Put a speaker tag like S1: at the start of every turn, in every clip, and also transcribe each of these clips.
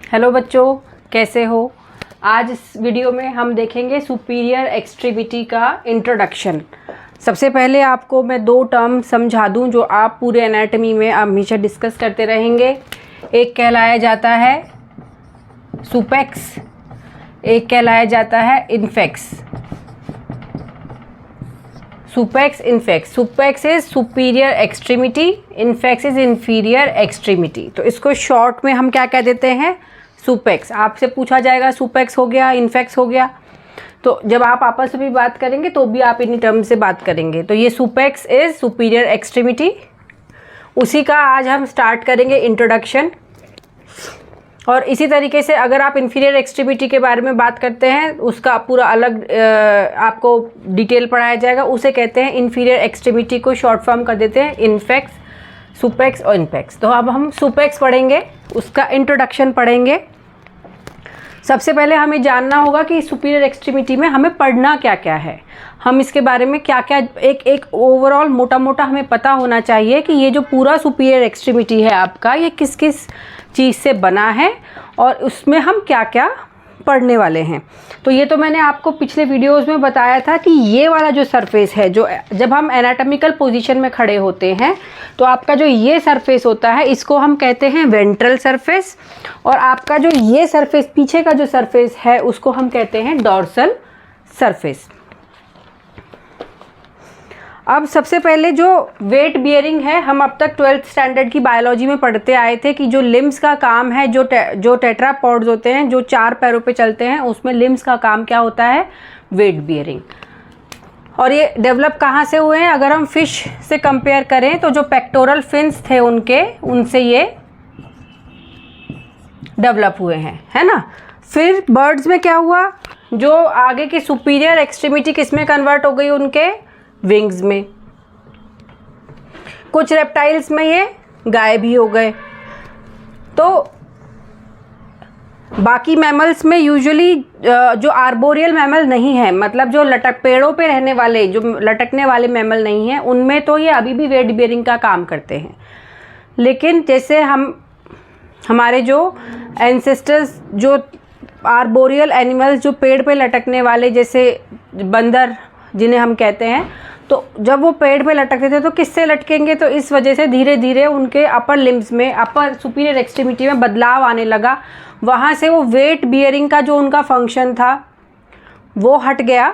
S1: Hello बच्चों, कैसे हो। आज इस वीडियो में हम देखेंगे सुपीरियर एक्सट्रीमिटी का इंट्रोडक्शन। सबसे पहले आपको मैं दो टर्म समझा दूं जो आप पूरे एनाटॉमी में हमेशा डिस्कस करते रहेंगे। एक कहलाया जाता है सुपेक्स, एक कहलाया जाता है infex. Supex, infex. Supex is superior extremity, infex is inferior extremity. तो इसको शॉर्ट में हम क्या कह देते हैं, सुपेक्स। आपसे पूछा जाएगा सुपेक्स हो गया, इन्फेक्स हो गया, तो जब आप आपस में भी बात करेंगे तो भी आप इन्हीं टर्म से बात करेंगे। तो ये सुपेक्स इज सुपीरियर एक्सट्रीमिटी, उसी का आज हम स्टार्ट करेंगे इंट्रोडक्शन। और इसी तरीके से अगर आप इन्फीरियर एक्सट्रीमिटी के बारे में बात करते हैं, उसका पूरा अलग आपको डिटेल पढ़ाया जाएगा। उसे कहते हैं इन्फीरियर एक्सट्रीमिटी, को शॉर्ट फॉर्म कर देते हैं इन्फेक्स, सुपेक्स और इन्फेक्स। तो अब हम सुपेक्स पढ़ेंगे, उसका इंट्रोडक्शन पढ़ेंगे। सबसे पहले हमें जानना होगा कि सुपीरियर एक्सट्रीमिटी में हमें पढ़ना क्या क्या है, हम इसके बारे में क्या क्या एक ओवरऑल मोटा मोटा हमें पता होना चाहिए कि ये जो पूरा सुपीरियर एक्सट्रीमिटी है आपका, ये किस किस चीज़ से बना है और उसमें हम क्या क्या पढ़ने वाले हैं। तो ये तो मैंने आपको पिछले वीडियोस में बताया था कि ये वाला जो सरफेस है, जो जब हम एनाटॉमिकल पोजीशन में खड़े होते हैं तो आपका जो ये सरफेस होता है, इसको हम कहते हैं वेंट्रल सरफेस, और आपका जो ये सरफेस पीछे का जो सरफेस है उसको हम कहते हैं डॉर्सल सरफेस। अब सबसे पहले जो वेट बियरिंग है, हम अब तक 12th स्टैंडर्ड की बायोलॉजी में पढ़ते आए थे कि जो लिम्स का काम है, जो टेट्रापॉड्स होते हैं, जो 4 पैरों पे चलते हैं, उसमें लिम्स का काम क्या होता है, वेट बियरिंग। और ये डेवलप कहाँ से हुए हैं, अगर हम फिश से कंपेयर करें तो जो पेक्टोरल फिन्स थे उनसे ये डेवलप हुए हैं, है ना। फिर बर्ड्स में क्या हुआ, जो आगे की सुपीरियर एक्सट्रीमिटी किस में कन्वर्ट हो गई, उनके विंग्स में। कुछ रेप्टाइल्स में ये गायब ही हो गए। तो बाकी मैमल्स में यूजुअली जो आर्बोरियल मैमल नहीं है, मतलब जो पेड़ों पे रहने वाले, जो लटकने वाले मैमल नहीं हैं, उनमें तो ये अभी भी वेट बियरिंग का काम करते हैं। लेकिन जैसे हमारे जो एंसेस्टर्स, जो आर्बोरियल एनिमल्स, जो पेड़ पे लटकने वाले, जैसे बंदर जिन्हें हम कहते हैं, तो जब वो पेड़ पे लटकते थे तो किससे लटकेंगे, तो इस वजह से धीरे धीरे उनके अपर लिम्स में, अपर सुपीरियर एक्सट्रीमिटी में बदलाव आने लगा। वहाँ से वो वेट बियरिंग का जो उनका फंक्शन था वो हट गया,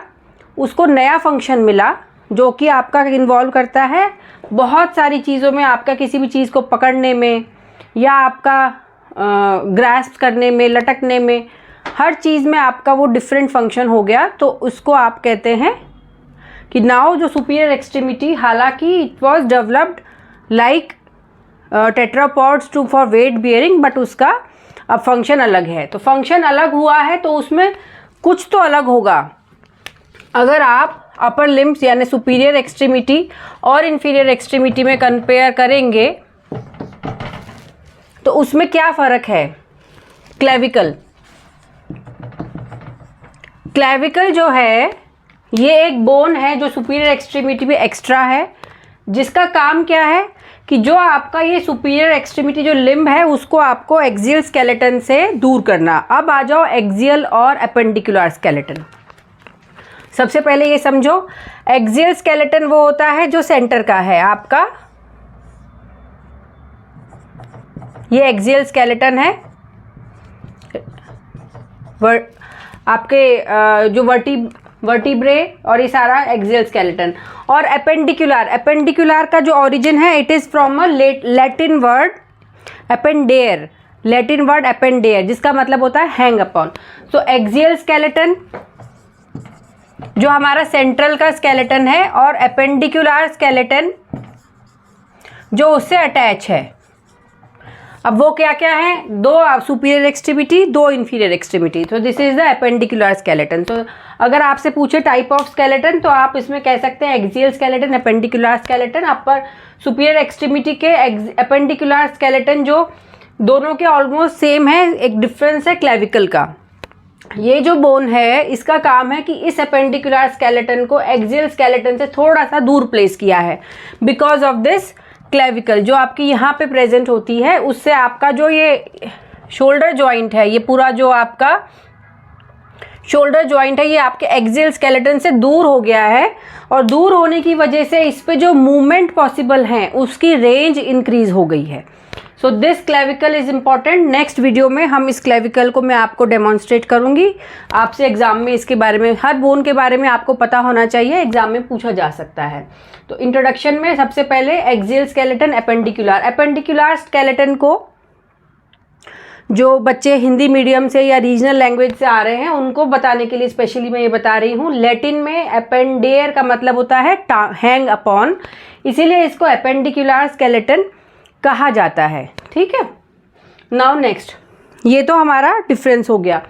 S1: उसको नया फंक्शन मिला जो कि आपका इन्वॉल्व करता है बहुत सारी चीज़ों में, आपका किसी भी चीज़ को पकड़ने में या आपका ग्रास्प करने में, लटकने में, हर चीज़ में आपका वो डिफरेंट फंक्शन हो गया। तो उसको आप कहते हैं कि नाउ जो सुपीरियर एक्सट्रीमिटी, हालांकि it was developed like tetrapods to for weight bearing, but उसका अब फंक्शन अलग है। तो फंक्शन अलग हुआ है तो उसमें कुछ तो अलग होगा। अगर आप अपर लिम्स यानी सुपीरियर एक्सट्रीमिटी और इंफीरियर एक्सट्रीमिटी में कंपेयर करेंगे तो उसमें क्या फ़र्क है। क्लेविकल जो है, ये एक बोन है जो सुपीरियर एक्सट्रीमिटी में एक्स्ट्रा है, जिसका काम क्या है कि जो आपका ये सुपीरियर एक्सट्रीमिटी जो लिम्ब है, उसको आपको एक्सियल स्केलेटन से दूर करना। अब आ जाओ एक्सियल और एपेंडिकुलर स्केलेटन। सबसे पहले ये समझो, एक्सियल स्केलेटन वो होता है जो सेंटर का है आपका, ये एक्सियल स्केलेटन है आपके जो वर्टिब्रे, और ये सारा एक्सियल स्केलेटन। और एपेंडिकुलर का जो ओरिजिन है, it is from a Latin word एपेंडेयर, लैटिन वर्ड एपेंडेयर, जिसका मतलब होता है हैंग अपॉन। तो एक्सियल स्केलेटन जो हमारा सेंट्रल का स्केलेटन है, और एपेंडिकुलर स्केलेटन जो उससे अटैच है। अब वो क्या क्या है, दो सुपीरियर एक्सट्रीमिटी, दो इंफीरियर एक्सट्रीमिटी। तो this is the appendicular skeleton. तो अगर आपसे पूछे टाइप ऑफ स्केलेटन, तो आप इसमें कह सकते हैं एक्सियल स्केलेटन, एपेंडिकुलर स्केलेटन। अपर सुपीरियर एक्सट्रीमिटी के एपेंडिकुलर स्केलेटन जो दोनों के ऑलमोस्ट सेम है, एक डिफरेंस है क्लेविकल का। ये जो बोन है, इसका काम है कि इस एपेंडिकुलर स्केलेटन को एक्सियल स्केलेटन से थोड़ा सा दूर प्लेस किया है। बिकॉज ऑफ दिस क्लेविकल जो आपकी यहाँ पे प्रेजेंट होती है, उससे आपका जो ये शोल्डर जॉइंट है, ये पूरा जो आपका शोल्डर जॉइंट है ये आपके एक्सियल स्केलेटन से दूर हो गया है, और दूर होने की वजह से इस पे जो मूवमेंट पॉसिबल है उसकी रेंज इंक्रीज हो गई है। So this clavicle is important. Next video में हम इस क्लेविकल को मैं आपको डेमोन्स्ट्रेट करूंगी। आपसे एग्जाम में इसके बारे में, हर बोन के बारे में आपको पता होना चाहिए, एग्जाम में पूछा जा सकता है। तो इंट्रोडक्शन में सबसे पहले एक्सियल स्केलेटन, एपेंडिकुलर स्केलेटन को जो बच्चे हिंदी मीडियम से या रीजनल लैंग्वेज से आ रहे हैं उनको बताने के लिए स्पेशली मैं ये बता रही हूँ। लैटिन में एपेंडेयर का मतलब होता है हैंग अपॉन, इसीलिए इसको एपेंडिकुलर स्केलेटन कहा जाता है। ठीक है, नाउ नेक्स्ट, ये तो हमारा डिफरेंस हो गया।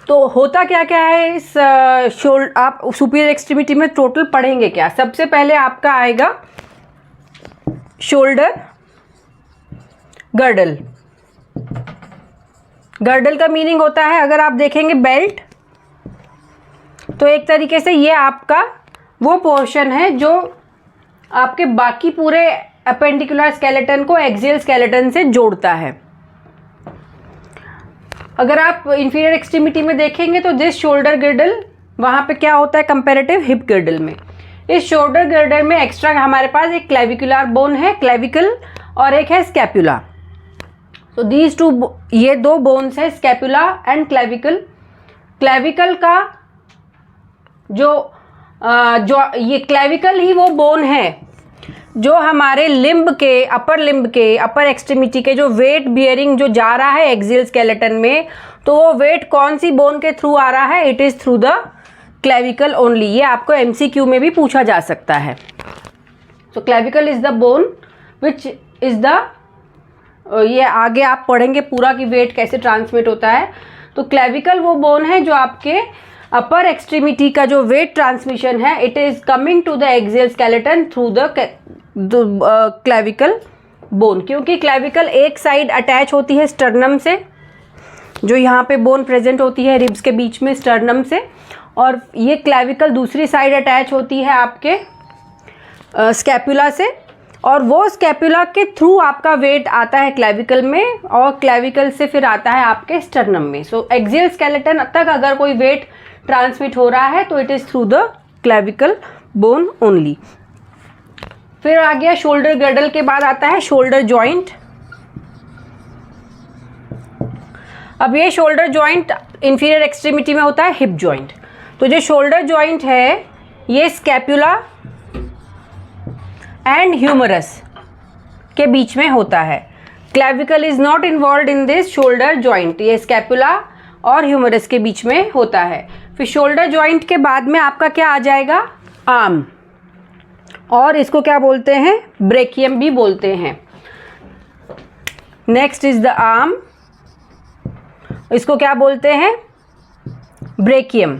S1: तो होता क्या क्या है इस आप सुपीरियर एक्सट्रीमिटी में टोटल पढ़ेंगे क्या। सबसे पहले आपका आएगा शोल्डर गर्डल। गर्डल का मीनिंग होता है, अगर आप देखेंगे बेल्ट, तो एक तरीके से ये आपका वो पोर्शन है जो आपके बाकी पूरे एपेंडिकुलर स्केलेटन को एक्सियल स्केलेटन से जोड़ता है। अगर आप इंफीरियर एक्सट्रीमिटी में देखेंगे तो दिस शोल्डर गर्डल, वहाँ पे क्या होता है कंपैरेटिव हिप गर्डल में। इस शोल्डर गर्डल में एक्स्ट्रा हमारे पास एक क्लेविकुलर बोन है, क्लेविकल, और एक है स्कैपुला। तो दीज टू, ये दो बोन्स है, स्कैपुला एंड क्लेविकल। क्लेविकल का जो ये क्लेविकल ही वो बोन है जो हमारे लिम्ब के, अपर एक्सट्रीमिटी के जो वेट बियरिंग जो जा रहा है एक्सियल स्केलेटन में, तो वो वेट कौन सी बोन के थ्रू आ रहा है, it is through the clavicle only. ये आपको एमसीक्यू में भी पूछा जा सकता है। So clavicle is the bone which is the, ये आगे आप पढ़ेंगे पूरा कि वेट कैसे ट्रांसमिट होता है। तो क्लेविकल वो बोन है जो आपके अपर एक्सट्रीमिटी का जो वेट ट्रांसमिशन है, it is coming to the axial skeleton through the clavicle bone. क्योंकि क्लेविकल एक साइड अटैच होती है स्टर्नम से, जो यहाँ पे बोन प्रेजेंट होती है रिब्स के बीच में स्टर्नम से, और ये क्लेविकल दूसरी साइड अटैच होती है आपके स्कैपुला से, और वो स्कैपुला के थ्रू आपका वेट आता है क्लेविकल में, और क्लेविकल से फिर आता है आपके स्टर्नम में। सो एक्सियल स्केलेटन तक अगर कोई वेट ट्रांसमिट हो रहा है तो it is through the clavicle bone only. फिर आ गया शोल्डर गर्डल के बाद आता है शोल्डर जॉइंट। अब ये शोल्डर जॉइंट इंफीरियर एक्सट्रीमिटी में होता है हिप जॉइंट। तो जो शोल्डर जॉइंट है ये स्कैपुला एंड ह्यूमरस के बीच में होता है। Clavicle is not involve in this shoulder joint, ये स्कैपुला और ह्यूमरस के बीच में होता है। फिर शोल्डर जॉइंट के बाद में आपका क्या आ जाएगा, आर्म, और इसको क्या बोलते हैं, ब्रेकियम भी बोलते हैं। नेक्स्ट इज द आर्म, इसको क्या बोलते हैं, ब्रेकियम।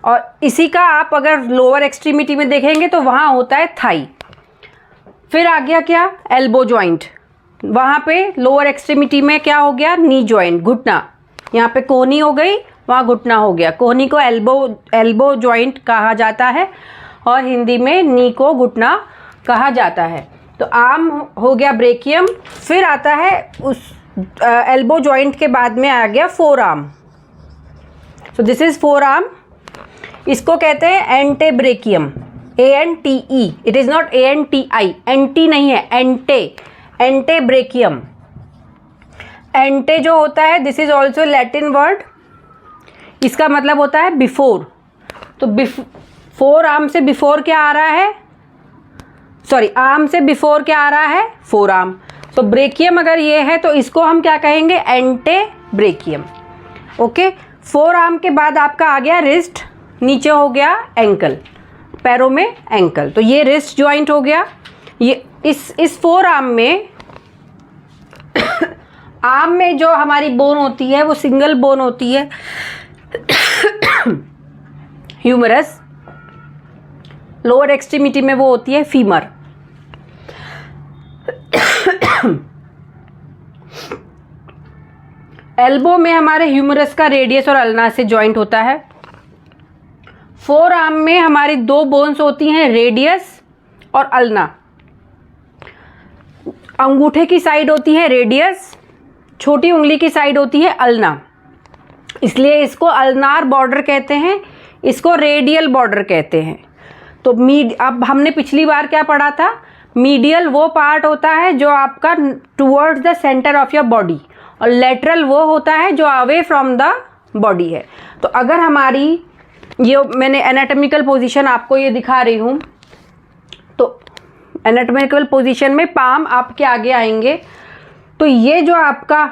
S1: और इसी का आप अगर लोअर एक्सट्रीमिटी में देखेंगे तो वहाँ होता है थाई। फिर आ गया क्या, एल्बो जॉइंट। वहाँ पे लोअर एक्सट्रीमिटी में क्या हो गया, नी जॉइंट, घुटना। यहाँ पे कोहनी हो गई, वहाँ घुटना हो गया। कोहनी को एल्बो जॉइंट कहा जाता है, और हिंदी में नी को घुटना कहा जाता है। तो आर्म हो गया ब्रेकियम। फिर आता है उस एल्बो जॉइंट के बाद में आ गया four arm. So this is four arm. इसको कहते हैं एंटेब्रेकियम, ANTE, it is not ANTI, anti नहीं है, एंटेब्रेकियम। एंटे जो होता है this is also Latin word, इसका मतलब होता है बिफोर। तो फोर आर्म से बिफोर क्या आ रहा है, सॉरी आर्म से बिफोर क्या आ रहा है, फोर आर्म। तो ब्रेकियम अगर ये है तो इसको हम क्या कहेंगे, एंटेब्रेकियम। ओके, फोर आर्म के बाद आपका आ गया रिस्ट, नीचे हो गया एंकल, पैरों में एंकल। तो ये रिस्ट जॉइंट हो गया। ये इस फोर आर्म में आर्म में जो हमारी बोन होती है वो सिंगल बोन होती है, ह्यूमरस। लोअर एक्सट्रीमिटी में वो होती है फीमर। एल्बो में हमारे ह्यूमरस का रेडियस और अल्ना से जॉइंट होता है। फोर आर्म में हमारी दो बोन्स होती हैं, रेडियस और अल्ना। अंगूठे की साइड होती है रेडियस, छोटी उंगली की साइड होती है अल्ना, इसलिए इसको अल्नार बॉर्डर कहते हैं, इसको रेडियल बॉर्डर कहते हैं। तो अब हमने पिछली बार क्या पढ़ा था, मीडियल वो पार्ट होता है जो आपका towards the centre of your body, और लेटरल वो होता है जो अवे फ्रॉम द बॉडी है। तो अगर हमारी ये मैंने एनाटॉमिकल पोजीशन आपको ये दिखा रही हूँ, तो एनाटॉमिकल पोजीशन में पाम आपके आगे आएंगे, तो ये जो आपका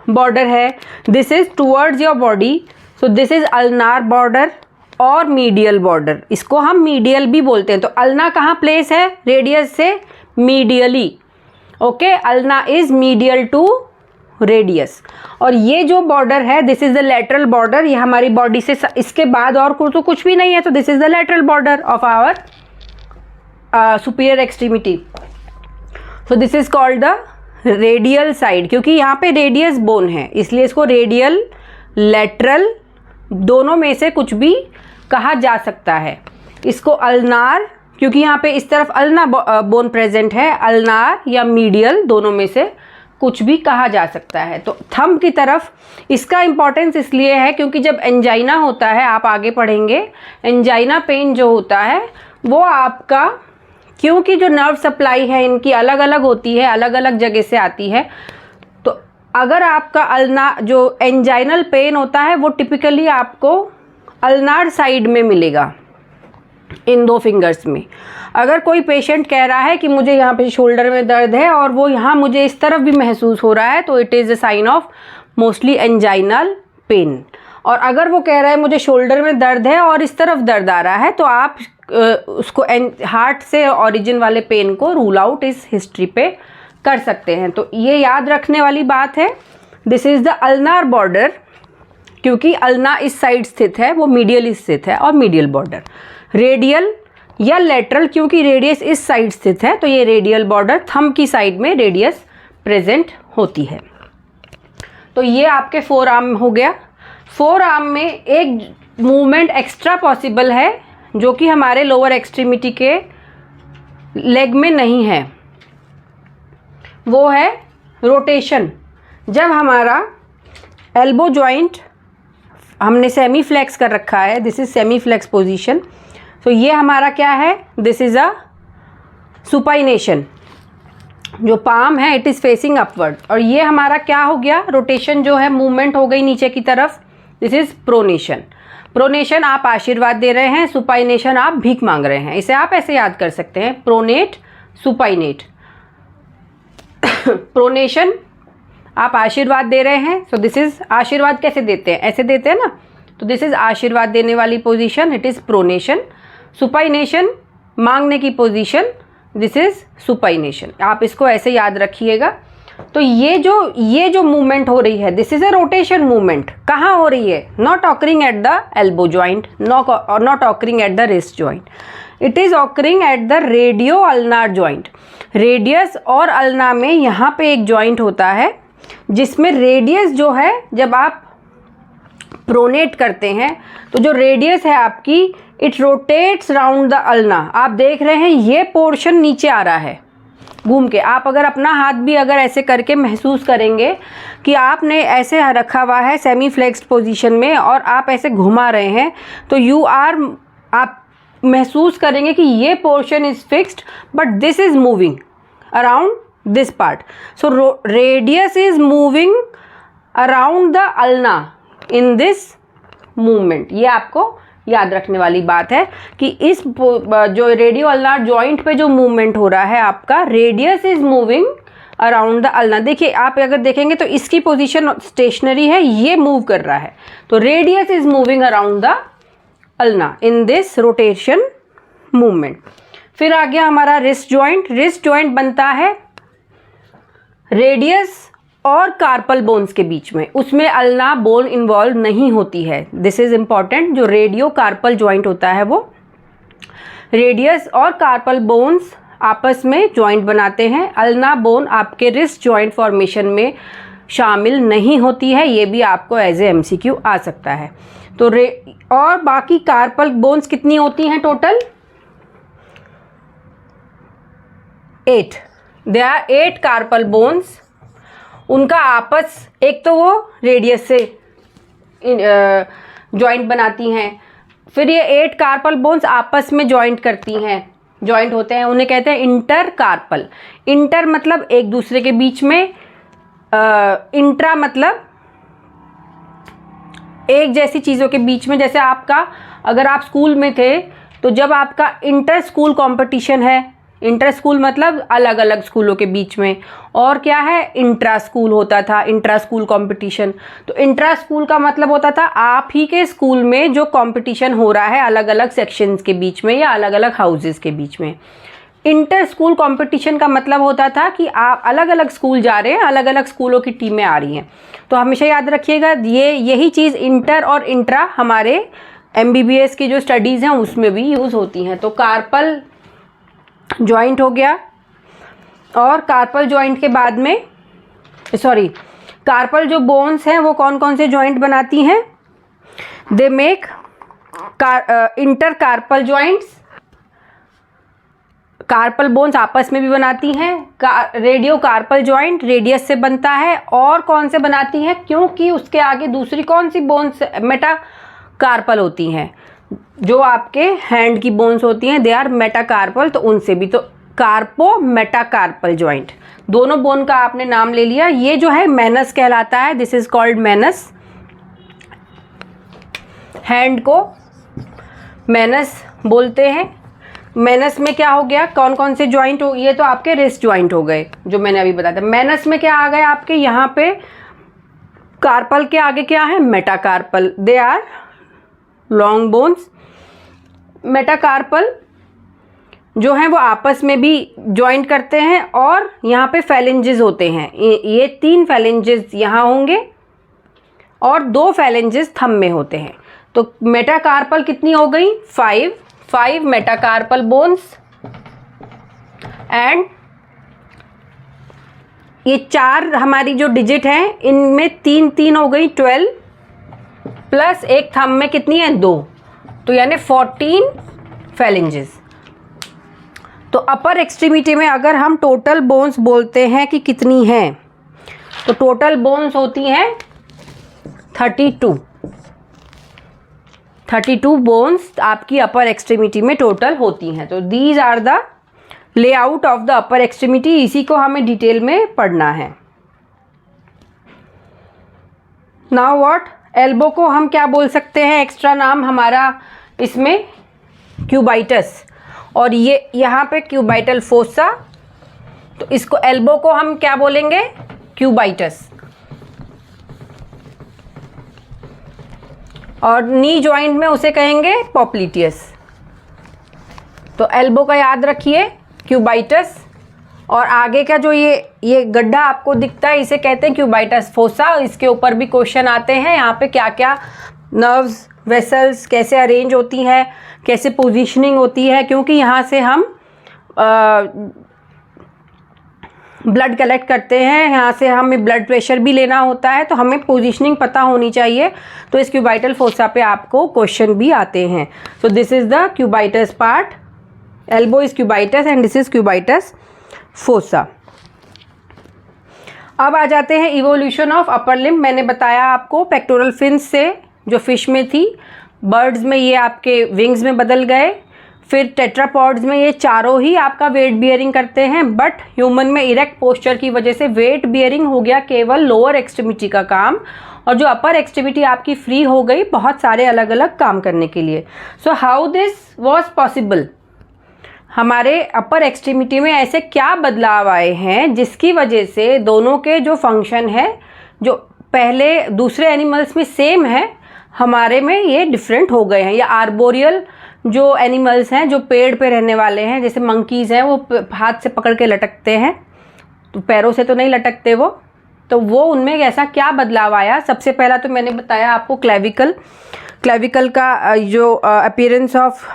S1: बॉर्डर है this is towards your body, so this is ulnar border और मीडियल बॉर्डर, इसको हम मीडियल भी बोलते हैं। तो अल्ना कहाँ प्लेस है, रेडियस से medially, okay, ulna is medial to radius. और ये जो बॉर्डर है this is the lateral border, ये हमारी बॉडी से इसके बाद और तो कुछ भी नहीं है, तो this is the lateral border of our superior extremity. So this is called the radial side, क्योंकि यहाँ पे रेडियस बोन है इसलिए इसको रेडियल, लेटरल दोनों में से कुछ भी कहा जा सकता है। इसको अल्नार, क्योंकि यहाँ पे इस तरफ अल्ना बोन प्रेजेंट है, अल्नार या मीडियल दोनों में से कुछ भी कहा जा सकता है। तो थंब की तरफ इसका इम्पॉर्टेंस इसलिए है क्योंकि जब एंजाइना होता है, आप आगे पढ़ेंगे, एंजाइना पेन जो होता है वो आपका, क्योंकि जो नर्व सप्लाई है इनकी अलग अलग होती है, अलग अलग जगह से आती है, तो अगर आपका अल्ना जो एंजाइनल पेन होता है वो टिपिकली आपको अल्नार साइड में मिलेगा, इन दो फिंगर्स में। अगर कोई पेशेंट कह रहा है कि मुझे यहाँ पे शोल्डर में दर्द है और वो यहाँ मुझे इस तरफ भी महसूस हो रहा है, तो it is a sign of mostly anginal pain. और अगर वो कह रहा है मुझे शोल्डर में दर्द है और इस तरफ दर्द आ रहा है, तो आप उसको हार्ट से ओरिजिन वाले पेन को रूल आउट इस हिस्ट्री पे कर सकते हैं। तो ये याद रखने वाली बात है, this is the ulnar border, क्योंकि अल्ना इस साइड स्थित है, वो मीडियल स्थित है, और मीडियल बॉर्डर रेडियल या लेटरल, क्योंकि रेडियस इस साइड स्थित है, तो ये रेडियल बॉर्डर, थंब की साइड में रेडियस प्रेजेंट होती है। तो ये आपके फोर आर्म हो गया। फोर आर्म में एक मूवमेंट एक्स्ट्रा पॉसिबल है जो कि हमारे लोअर एक्सट्रीमिटी के लेग में नहीं है, वो है रोटेशन। जब हमारा एल्बो जॉइंट हमने सेमी फ्लेक्स कर रखा है, this is semi flex position, तो ये हमारा क्या है, दिस इज अ सुपाइनेशन। जो पाम है इट इज़ फेसिंग अपवर्ड, और ये हमारा क्या हो गया, रोटेशन जो है, मूवमेंट हो गई नीचे की तरफ, दिस इज प्रोनेशन। प्रोनेशन आप आशीर्वाद दे रहे हैं, सुपाइनेशन आप भीख मांग रहे हैं। इसे आप ऐसे याद कर सकते हैं, प्रोनेट सुपाइनेट। प्रोनेशन आप आशीर्वाद दे रहे हैं, सो दिस इज, आशीर्वाद कैसे देते हैं, ऐसे देते हैं ना, तो दिस इज आशीर्वाद देने वाली position, it is pronation. Supination मांगने की पोजीशन, दिस इज सुपाइनेशन। आप इसको ऐसे याद रखिएगा। तो ये जो मूवमेंट हो रही है, this is a rotation movement. कहाँ हो रही है, not occurring at the elbow joint, not occurring at the wrist joint, it is occurring at the radio ulnar joint. Radius और अल्ना में यहाँ पे एक जॉइंट होता है जिसमें रेडियस जो है, जब आप प्रोनेट करते हैं तो जो रेडियस है आपकी, it rotates round the ulna. आप देख रहे हैं ये पोर्शन नीचे आ रहा है घूम के। आप अगर अपना हाथ भी अगर ऐसे करके महसूस करेंगे कि आपने ऐसे रखा हुआ है सेमी फ्लेक्स्ड पोजीशन में और आप ऐसे घुमा रहे हैं, तो आप महसूस करेंगे कि ये portion is fixed but this is moving around this part. So radius is moving around the ulna in this movement. ये आपको याद रखने वाली बात है कि इस जो रेडियो अल्नार जॉइंट पे जो मूवमेंट हो रहा है आपका, radius is moving around the ulna. देखिए आप अगर देखेंगे तो इसकी पोजीशन स्टेशनरी है, ये मूव कर रहा है, तो radius is moving around the ulna in this rotation movement. फिर आ गया हमारा रिस्ट जॉइंट। रिस्ट जॉइंट बनता है रेडियस और कार्पल बोन्स के बीच में, उसमें अल्ना बोन इन्वॉल्व नहीं होती है। This is important. जो रेडियो कार्पल जॉइंट होता है वो रेडियस और कार्पल बोन्स आपस में जॉइंट बनाते हैं। अल्ना बोन आपके रिस्ट जॉइंट फॉर्मेशन में शामिल नहीं होती है, ये भी आपको एज ए MCQ आ सकता है। तो और बाकी कार्पल बोन्स कितनी होती हैं total, 8। They are 8 carpal bones, उनका आपस, एक तो वो रेडियस से जॉइंट बनाती हैं, फिर ये 8 कार्पल बोन्स आपस में जॉइंट करती हैं, जॉइंट होते हैं, उन्हें कहते हैं इंटर कार्पल। इंटर मतलब एक दूसरे के बीच में, इंट्रा मतलब एक जैसी चीज़ों के बीच में। जैसे आपका, अगर आप स्कूल में थे तो जब आपका इंटर स्कूल कंपटीशन है, इंटर स्कूल मतलब अलग अलग स्कूलों के बीच में, और क्या है, इंट्रा स्कूल होता था, इंट्रा स्कूल कंपटीशन। तो इंट्रा स्कूल का मतलब होता था आप ही के स्कूल में जो कंपटीशन हो रहा है अलग अलग सेक्शंस के बीच में या अलग अलग हाउसेस के बीच में। इंटर स्कूल कंपटीशन का मतलब होता था कि आप अलग अलग स्कूल जा रहे हैं, अलग अलग स्कूलों की टीमें आ रही हैं। तो हमेशा याद रखिएगा यही चीज़ इंटर और इंट्रा हमारे MBBS की जो स्टडीज़ हैं उसमें भी यूज़ होती हैं। तो कार्पल जॉइंट हो गया, और कार्पल जॉइंट के बाद में, कार्पल जो बोन्स हैं वो कौन कौन से जॉइंट बनाती हैं? They make inter carpal joints, carpal bones आपस में भी बनाती हैं। रेडियो कार्पल जॉइंट रेडियस से बनता है, और कौन से बनाती हैं, क्योंकि उसके आगे दूसरी कौन सी बोन्स मेटा कार्पल होती हैं, जो आपके हैंड की बोन्स होती हैं, दे आर मेटाकार्पल, तो उनसे भी। तो कार्पो मेटाकार्पल जॉइंट, दोनों बोन का आपने नाम ले लिया। ये जो है मेनस कहलाता है, दिस इज कॉल्ड मेनस। हैंड को मेनस बोलते हैं। मेनस में क्या हो गया, कौन कौन से जॉइंट हो, ये तो आपके रिस्ट जॉइंट हो गए जो मैंने अभी बताया था। मेनस में क्या आ गए आपके, यहाँ पे कार्पल के आगे क्या है, metacarpal, they are long bones. Metacarpal जो हैं वो आपस में भी जॉइंट करते हैं, और यहाँ पे फैलेंजेस होते हैं। ये 3 फैलेंजेस यहाँ होंगे और 2 फैलेंजेस थंब में होते हैं। तो मेटाकार्पल कितनी हो गई, 5 मेटाकार्पल बोन्स, एंड ये 4 हमारी जो डिजिट हैं इनमें 3 हो गई 12, प्लस एक थंब में कितनी है, 2, तो यानी 14 फैलेंजेस। तो अपर एक्सट्रीमिटी में अगर हम टोटल बोन्स बोलते हैं कि कितनी हैं, तो टोटल बोन्स होती हैं 32 बोन्स आपकी अपर एक्सट्रीमिटी में टोटल होती हैं। तो these are the layout of the upper extremity, इसी को हमें डिटेल में पढ़ना है। नाउ व्हाट, एल्बो को हम क्या बोल सकते हैं, एक्स्ट्रा नाम हमारा इसमें क्यूबाइटस, और ये यहाँ पे क्यूबाइटल फोसा, तो इसको एल्बो को हम क्या बोलेंगे, क्यूबाइटस। और नी जॉइंट में उसे कहेंगे पॉप्लिटियस। तो एल्बो का याद रखिए क्यूबाइटस, और आगे का जो ये गड्ढा आपको दिखता है इसे कहते हैं क्यूबाइटस फोसा। इसके ऊपर भी क्वेश्चन आते हैं, यहाँ पे क्या क्या नर्व्स, वेसल्स कैसे अरेंज होती हैं, कैसे पोजीशनिंग होती है, क्योंकि यहाँ से हम ब्लड कलेक्ट करते हैं, यहाँ से हमें ब्लड प्रेशर भी लेना होता है, तो हमें पोजीशनिंग पता होनी चाहिए। तो इस क्यूबाइटल फोसा पे आपको क्वेश्चन भी आते हैं। So this is the cubitus part, elbow is cubitus and this is cubitus fossa. अब आ जाते हैं इवोल्यूशन ऑफ अपर लिम्ब। मैंने बताया आपको पेक्टोरल फिन्स से जो फिश में थी, बर्ड्स में ये आपके विंग्स में बदल गए, फिर टेट्रापॉड्स में ये चारों ही आपका वेट बियरिंग करते हैं, बट ह्यूमन में इरेक्ट पोस्चर की वजह से वेट बियरिंग हो गया केवल लोअर एक्सट्रीमिटी का काम, और जो अपर एक्सट्रीमिटी आपकी फ्री हो गई बहुत सारे अलग अलग काम करने के लिए। So how this was possible, हमारे अपर एक्सट्रीमिटी में ऐसे क्या बदलाव आए हैं जिसकी वजह से दोनों के जो फंक्शन है, जो पहले दूसरे एनिमल्स में सेम है, हमारे में ये डिफरेंट हो गए हैं। या आर्बोरियल जो एनिमल्स हैं, जो पेड़ पे रहने वाले हैं, जैसे मंकीज़ हैं, वो हाथ से पकड़ के लटकते हैं, तो पैरों से तो नहीं लटकते वो, तो वो उनमें ऐसा क्या बदलाव आया। सबसे पहला तो मैंने बताया आपको क्लेविकल का जो अपीयरेंस ऑफ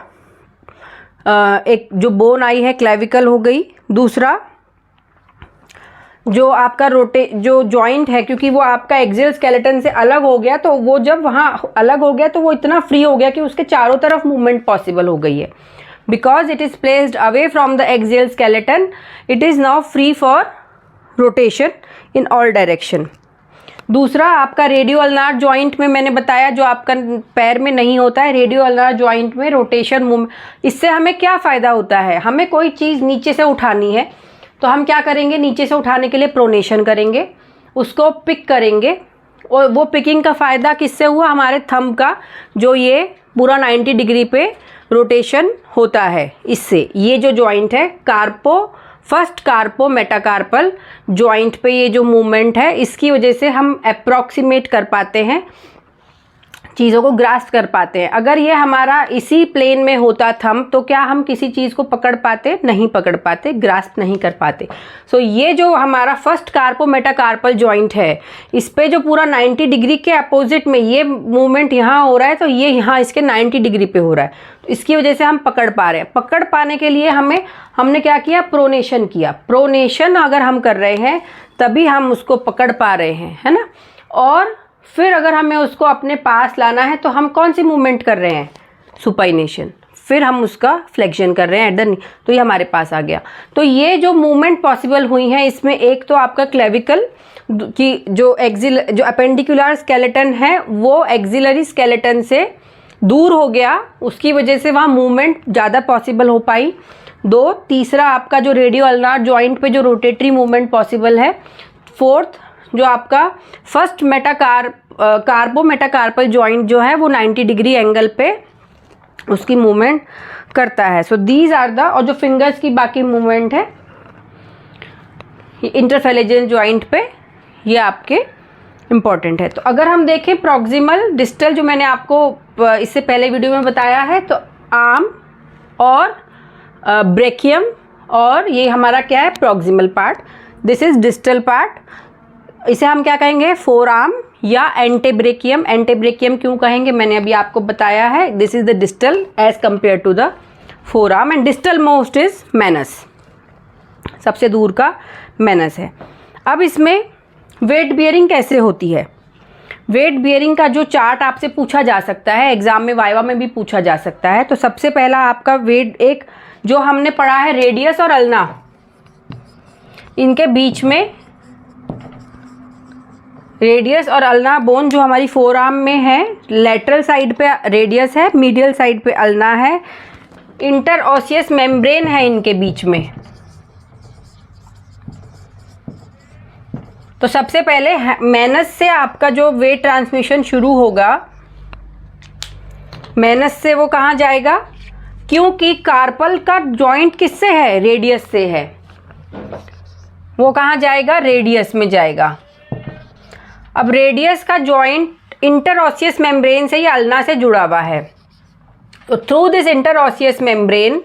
S1: एक जो बोन आई है क्लेविकल हो गई। दूसरा जो आपका जो जॉइंट है, क्योंकि वो आपका एक्सियल स्केलेटन से अलग हो गया, तो वो जब वहाँ अलग हो गया तो वो इतना फ्री हो गया कि उसके चारों तरफ मूवमेंट पॉसिबल हो गई है। because it is placed away from the axial skeleton, it is now free for rotation in all direction. दूसरा आपका रेडियो अल्नार जॉइंट में मैंने बताया, जो आपका पैर में नहीं होता है, रेडियो अल्नार जॉइंट में रोटेशन मूवमेंट, इससे हमें क्या फ़ायदा होता है, हमें कोई चीज़ नीचे से उठानी है तो हम क्या करेंगे, नीचे से उठाने के लिए प्रोनेशन करेंगे, उसको पिक करेंगे, और वो पिकिंग का फ़ायदा किससे हुआ, हमारे थंब का जो ये पूरा 90 डिग्री पे रोटेशन होता है, इससे ये जो जॉइंट है फर्स्ट कार्पो मेटाकार्पल जॉइंट पे ये जो मूवमेंट है, इसकी वजह से हम अप्रॉक्सीमेट कर पाते हैं, चीज़ों को ग्रास्प कर पाते हैं। अगर ये हमारा इसी प्लेन में होता थंब तो क्या हम किसी चीज़ को पकड़ पाते, नहीं पकड़ पाते, ग्रास्प नहीं कर पाते। सो ये जो हमारा फर्स्ट कार्पो मेटाकार्पल जॉइंट है, इस पे जो पूरा 90 डिग्री के अपोजिट में ये मूवमेंट यहाँ हो रहा है, तो ये यहाँ इसके 90 डिग्री पे हो रहा है, तो इसकी वजह से हम पकड़ पा रहे हैं। पकड़ पाने के लिए हमने क्या किया, प्रोनेशन किया। प्रोनेशन अगर हम कर रहे हैं तभी हम उसको पकड़ पा रहे हैं, है ना। और फिर अगर हमें उसको अपने पास लाना है तो हम कौन सी मूवमेंट कर रहे हैं, सुपाइनेशन, फिर हम उसका फ्लेक्शन कर रहे हैं एट द नी, तो ये हमारे पास आ गया। तो ये जो मूवमेंट पॉसिबल हुई है, इसमें एक तो आपका क्लेविकल की जो अपेंडिकुलर स्केलेटन है वो एक्सिलरी स्केलेटन से दूर हो गया, उसकी वजह से वहाँ मूवमेंट ज़्यादा पॉसिबल हो पाई। दो, तीसरा आपका जो रेडियो अल्नार जॉइंट पे जो रोटेटरी मूवमेंट पॉसिबल है। फोर्थ, जो आपका फर्स्ट कार्पो मेटाकार्पल जॉइंट जो है वो 90 डिग्री एंगल पे उसकी मूवमेंट करता है। सो दीज आर द, और जो फिंगर्स की बाकी मूवमेंट है इंटरफेलेजियन जॉइंट पे, ये आपके इम्पॉर्टेंट है। तो अगर हम देखें प्रॉक्सिमल डिस्टल, जो मैंने आपको इससे पहले वीडियो में बताया है, तो आर्म और ब्रेकियम, और ये हमारा क्या है, proximal part, this is distal part. इसे हम क्या कहेंगे, फोर आर्म या एंटेब्रेकियम। एंटेब्रेकियम क्यों कहेंगे मैंने अभी आपको बताया है। This is the distal edge compare to the forearm, and distal most is manus, सबसे दूर का मेनस है। अब इसमें वेट बियरिंग कैसे होती है, वेट बियरिंग का जो चार्ट आपसे पूछा जा सकता है, एग्जाम में वाइवा में भी पूछा जा सकता है। तो सबसे पहला आपका वेट, एक जो हमने पढ़ा है रेडियस और अल्ना, इनके बीच में रेडियस और अल्ना बोन जो हमारी फोर आर्म में है, लेटरल साइड पे रेडियस है, मीडियल साइड पे अल्ना है, इंटरऑसियस मेम्ब्रेन है इनके बीच में। तो सबसे पहले मेनस से आपका जो वेट ट्रांसमिशन शुरू होगा, मेनस से वो कहाँ जाएगा, क्योंकि कार्पल का जॉइंट किससे है, रेडियस से है, वो कहाँ जाएगा, रेडियस में जाएगा। अब रेडियस का जॉइंट इंटरऑसियस मेम्ब्रेन से या अल्ना से जुड़ा हुआ है, तो through this interosseous membrane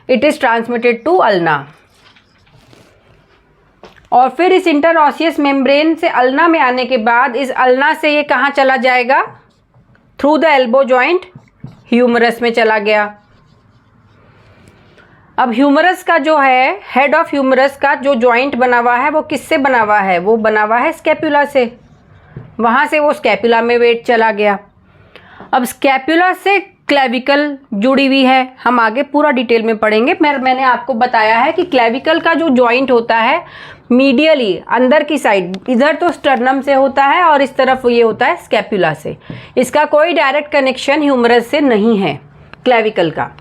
S1: it is transmitted to ulna, और फिर इस इंटरऑसियस मेम्ब्रेन से अल्ना में आने के बाद इस अल्ना से ये कहाँ चला जाएगा, through the elbow joint humerus में चला गया। अब ह्यूमरस का जो है, हेड ऑफ ह्यूमरस का जो जॉइंट बना हुआ है वो किससे बना हुआ है, वो बना हुआ है स्कैपुला से, वहाँ से वो स्कैपुला में वेट चला गया। अब स्कैपुला से क्लेविकल जुड़ी हुई है, हम आगे पूरा डिटेल में पढ़ेंगे। मैंने आपको बताया है कि क्लेविकल का जो जॉइंट होता है मीडियली अंदर की साइड, इधर तो स्टर्नम से होता है और इस तरफ ये होता है स्कैपुला से, इसका कोई डायरेक्ट कनेक्शन ह्यूमरस से नहीं है क्लेविकल का।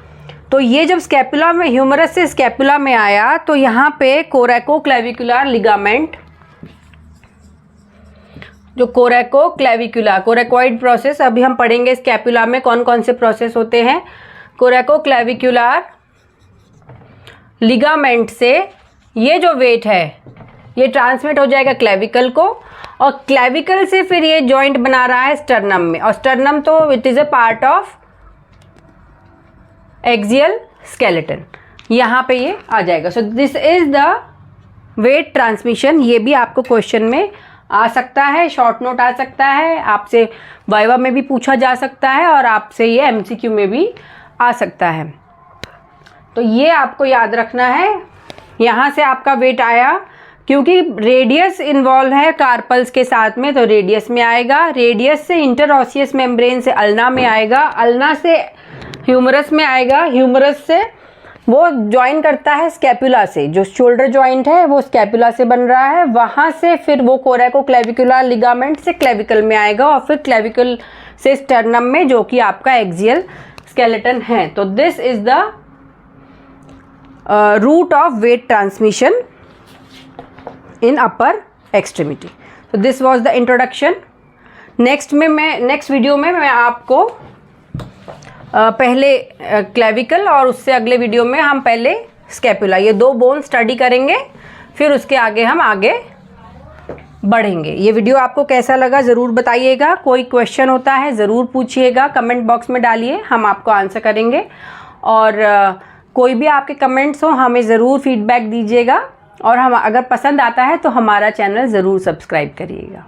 S1: तो ये जब स्कैपुला में, ह्यूमरस से स्कैपुला में आया, तो यहाँ पे कोरेको क्लेविकुलर लिगामेंट, जो कोरेको क्लेविकुला, कोरेकोइड प्रोसेस, अभी हम पढ़ेंगे स्कैपुला में कौन कौन से प्रोसेस होते हैं। कोरेको क्लेविकुलर लिगामेंट से ये जो वेट है ये ट्रांसमिट हो जाएगा क्लेविकल को, और क्लेविकल से फिर ये जॉइंट बना रहा है स्टर्नम में, और स्टर्नम तो it is a part of axial skeleton, यहाँ पे ये आ जाएगा। So this is the weight transmission. ये भी आपको क्वेश्चन में आ सकता है, शॉर्ट नोट आ सकता है, आपसे वाइवा में भी पूछा जा सकता है, और आपसे ये एमसीक्यू में भी आ सकता है। तो ये आपको याद रखना है। यहाँ से आपका वेट आया, क्योंकि रेडियस इन्वॉल्व है कार्पल्स के साथ में, तो रेडियस में आएगा, रेडियस से इंटरऑसियस मेम्ब्रेन से अल्ना में आएगा, अल्ना से ह्यूमरस में आएगा, ह्यूमरस से वो ज्वाइन करता है स्कैपुला से, जो शोल्डर जॉइंट है वो स्कैपुला से बन रहा है, वहाँ से फिर वो कोरैकोक्लेविकुलर लिगामेंट से क्लेविकल में आएगा और फिर क्लेविकल से स्टर्नम में, जो कि आपका एक्सियल स्केलेटन है। तो this is the root of weight transmission in upper extremity. तो this was the introduction. Next video में मैं आपको पहले क्लेविकल और उससे अगले वीडियो में हम पहले स्कैपुला, ये 2 बोन स्टडी करेंगे, फिर उसके आगे हम आगे बढ़ेंगे। ये वीडियो आपको कैसा लगा ज़रूर बताइएगा। कोई क्वेश्चन होता है ज़रूर पूछिएगा, कमेंट बॉक्स में डालिए, हम आपको आंसर करेंगे। और कोई भी आपके कमेंट्स हो हमें ज़रूर फीडबैक दीजिएगा, और हम अगर पसंद आता है तो हमारा चैनल ज़रूर सब्सक्राइब करिएगा।